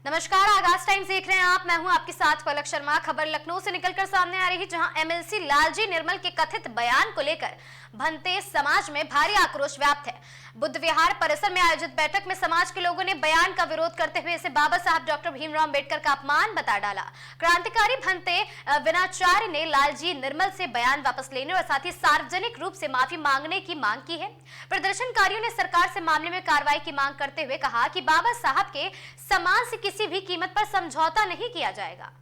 नमस्कार, आगाज टाइम्स देख रहे हैं आप। मैं हूं आपके साथ पलक शर्मा। खबर लखनऊ से निकलकर सामने आ रही है, जहां एमएलसी लालजी निर्मल के कथित बयान को लेकर भंते समाज में भारी आक्रोश व्याप्त है। बुद्ध विहार परिसर में आयोजित बैठक में समाज के लोगों ने बयान का विरोध करते हुए इसे बाबा साहब डॉक्टर भीमराव अंबेडकर का अपमान बता डाला। क्रांतिकारी भंते विनाचार्य ने लालजी निर्मल से बयान वापस लेने और साथ ही सार्वजनिक रूप से माफी मांगने की मांग की है। प्रदर्शनकारियों ने सरकार से मामले में कार्रवाई की मांग करते हुए कहा कि बाबा साहब के सम्मान से किसी भी कीमत पर समझौता नहीं किया जाएगा।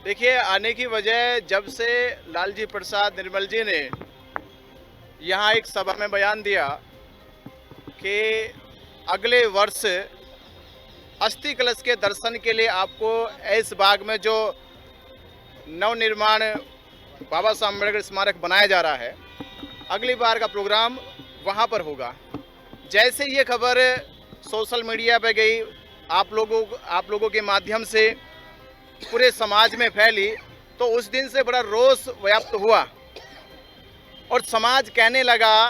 देखिए, आने की वजह जब से लालजी प्रसाद निर्मल जी ने यहाँ एक सभा में बयान दिया कि अगले वर्ष अस्थि कलश के दर्शन के लिए आपको ऐस बाग में जो नवनिर्माण बाबा साहब अम्बेडकर स्मारक बनाया जा रहा है, अगली बार का प्रोग्राम वहाँ पर होगा। जैसे ये खबर सोशल मीडिया पे गई, आप लोगों के माध्यम से पूरे समाज में फैली, तो उस दिन से बड़ा रोष व्याप्त हुआ और समाज कहने लगा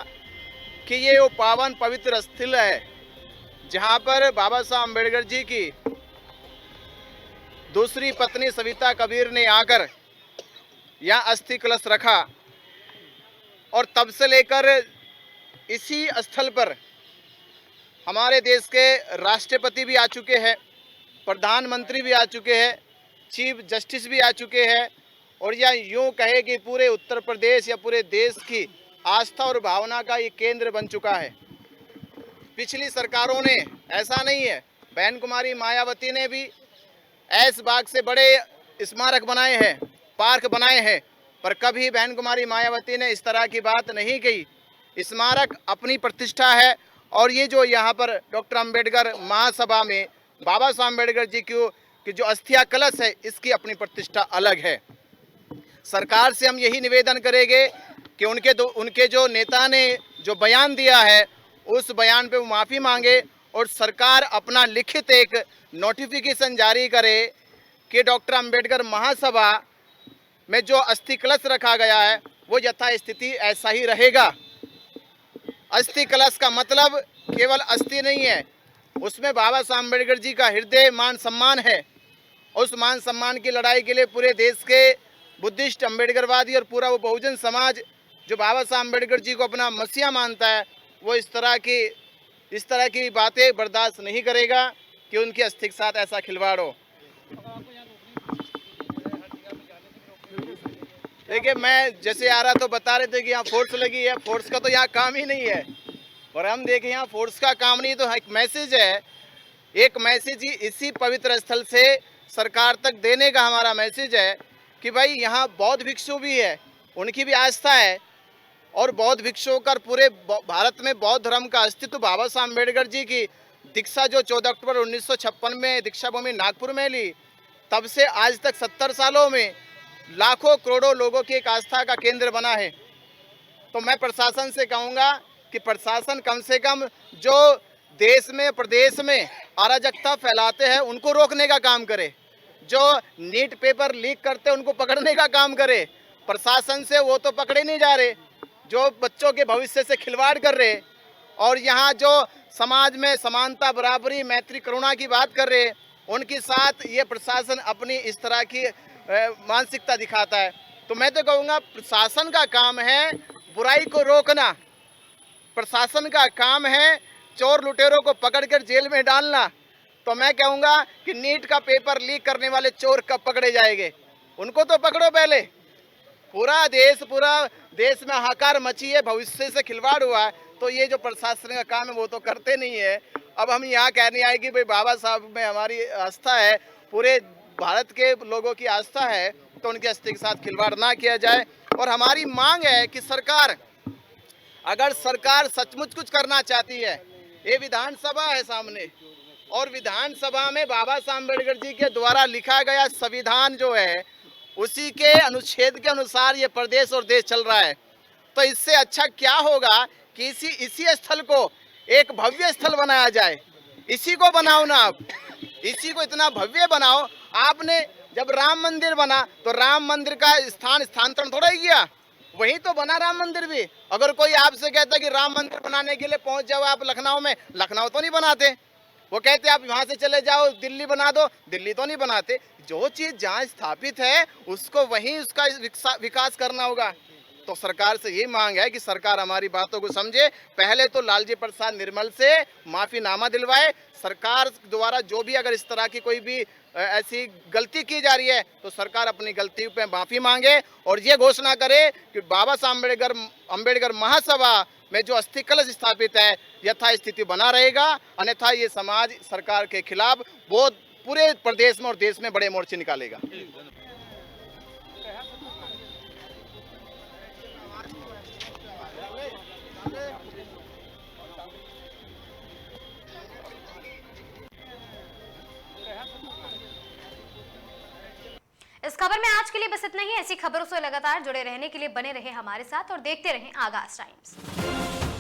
कि ये वो पावन पवित्र स्थल है जहाँ पर बाबा साहब अम्बेडकर जी की दूसरी पत्नी सविता कबीर ने आकर यहाँ अस्थि कलश रखा और तब से लेकर इसी स्थल पर हमारे देश के राष्ट्रपति भी आ चुके हैं, प्रधानमंत्री भी आ चुके हैं, चीफ जस्टिस भी आ चुके हैं और या यूँ कहे कि पूरे उत्तर प्रदेश या पूरे देश की आस्था और भावना का ये केंद्र बन चुका है। पिछली सरकारों ने ऐसा नहीं है, बहन कुमारी मायावती ने भी ऐस बाग से बड़े स्मारक बनाए हैं, पार्क बनाए हैं, पर कभी बहन कुमारी मायावती ने इस तरह की बात नहीं कही। स्मारक अपनी प्रतिष्ठा है और ये जो यहाँ पर डॉक्टर अंबेडकर महासभा में बाबा साहब अम्बेडकर जी की जो अस्थिया कलश है, इसकी अपनी प्रतिष्ठा अलग है। सरकार से हम यही निवेदन करेंगे कि उनके जो नेता ने जो बयान दिया है, उस बयान पे वो माफ़ी मांगे और सरकार अपना लिखित एक नोटिफिकेशन जारी करे कि डॉक्टर अंबेडकर महासभा में जो अस्थि कलश रखा गया है वो यथास्थिति ऐसा ही रहेगा। अस्थि कलश का मतलब केवल अस्थि नहीं है, उसमें बाबा साहब अम्बेडकर जी का हृदय मान सम्मान है। उस मान सम्मान की लड़ाई के लिए पूरे देश के बुद्धिस्ट अम्बेडकरवादी और पूरा वो बहुजन समाज जो बाबा साहब अम्बेडकर जी को अपना मसीहा मानता है, वो इस तरह की बातें बर्दाश्त नहीं करेगा कि उनकी अस्थि के साथ ऐसा खिलवाड़ हो। देखिए, मैं जैसे आ रहा तो बता रहे थे कि यहाँ फोर्स लगी है, फोर्स का तो यहाँ काम ही नहीं है। और हम देखें, यहाँ फोर्स का काम नहीं, तो एक मैसेज है, एक मैसेज ही इसी पवित्र स्थल से सरकार तक देने का हमारा मैसेज है कि भाई यहाँ बौद्ध भिक्षु भी है, उनकी भी आस्था है और बौद्ध भिक्षुओं का पूरे भारत में बौद्ध धर्म का अस्तित्व बाबा साहब अम्बेडकर जी की दीक्षा जो 14 अक्टूबर 1956 में दीक्षा भूमि नागपुर में ली, तब से आज तक 70 सालों में लाखों करोड़ों लोगों की एक आस्था का केंद्र बना है। तो मैं प्रशासन से कहूँगा कि प्रशासन कम से कम जो देश में प्रदेश में अराजकता फैलाते हैं उनको रोकने का काम करे, जो नीट पेपर लीक करते हैं उनको पकड़ने का काम करे। प्रशासन से वो तो पकड़े नहीं जा रहे, जो बच्चों के भविष्य से खिलवाड़ कर रहे और यहाँ जो समाज में समानता, बराबरी, मैत्री, करुणा की बात कर रहे, उनके साथ ये प्रशासन अपनी इस तरह की मानसिकता दिखाता है। तो मैं तो कहूँगा प्रशासन का काम है बुराई को रोकना, प्रशासन का काम है चोर लुटेरों को पकड़कर जेल में डालना। तो मैं कहूँगा कि नीट का पेपर लीक करने वाले चोर कब पकड़े जाएंगे, उनको तो पकड़ो पहले। पूरा देश में हाहाकार मची है, भविष्य से खिलवाड़ हुआ है, तो ये जो प्रशासन का काम है वो तो करते नहीं है। अब हम यहाँ कहने आए कि भाई बाबा साहब में हमारी आस्था है, पूरे भारत के लोगों की आस्था है, तो उनकी अस्थि के साथ खिलवाड़ ना किया जाए। और हमारी मांग है कि सरकार, अगर सरकार सचमुच कुछ करना चाहती है, ये विधानसभा है सामने, और विधानसभा में बाबा साहब अम्बेडकर जी के द्वारा लिखा गया संविधान जो है उसी के अनुच्छेद के अनुसार ये प्रदेश और देश चल रहा है। तो इससे अच्छा क्या होगा कि इसी स्थल को एक भव्य स्थल बनाया जाए। इसी को बनाओ ना आप, इसी को इतना भव्य बनाओ। आपने जब राम मंदिर बना तो राम मंदिर का स्थानांतरण थोड़ा ही किया, वहीं तो बना राम मंदिर भी। अगर कोई आपसे कहता कि राम मंदिर बनाने के लिए पहुंच जाओ आप लखनऊ में, लखनऊ तो नहीं बनाते। वो कहते आप वहां से चले जाओ दिल्ली बना दो, दिल्ली तो नहीं बनाते। जो चीज जहाँ स्थापित है उसको वहीं उसका विकास करना होगा। तो सरकार से ये मांग है कि सरकार हमारी बातों को समझे। पहले तो लालजी प्रसाद निर्मल से माफीनामा दिलवाए। सरकार द्वारा जो भी अगर इस तरह की कोई भी ऐसी गलती की जा रही है तो सरकार अपनी गलती पे माफी मांगे और ये घोषणा करे कि बाबा साहब अम्बेडकर महासभा में जो अस्थि कलश स्थापित है यथा स्थिति बना रहेगा, अन्यथा ये समाज सरकार के खिलाफ बहुत पूरे प्रदेश में और देश में बड़े मोर्चे निकालेगा। इस खबर में आज के लिए बस इतना ही। ऐसी खबरों से लगातार जुड़े रहने के लिए बने रहे हमारे साथ और देखते रहें आगाज टाइम्स।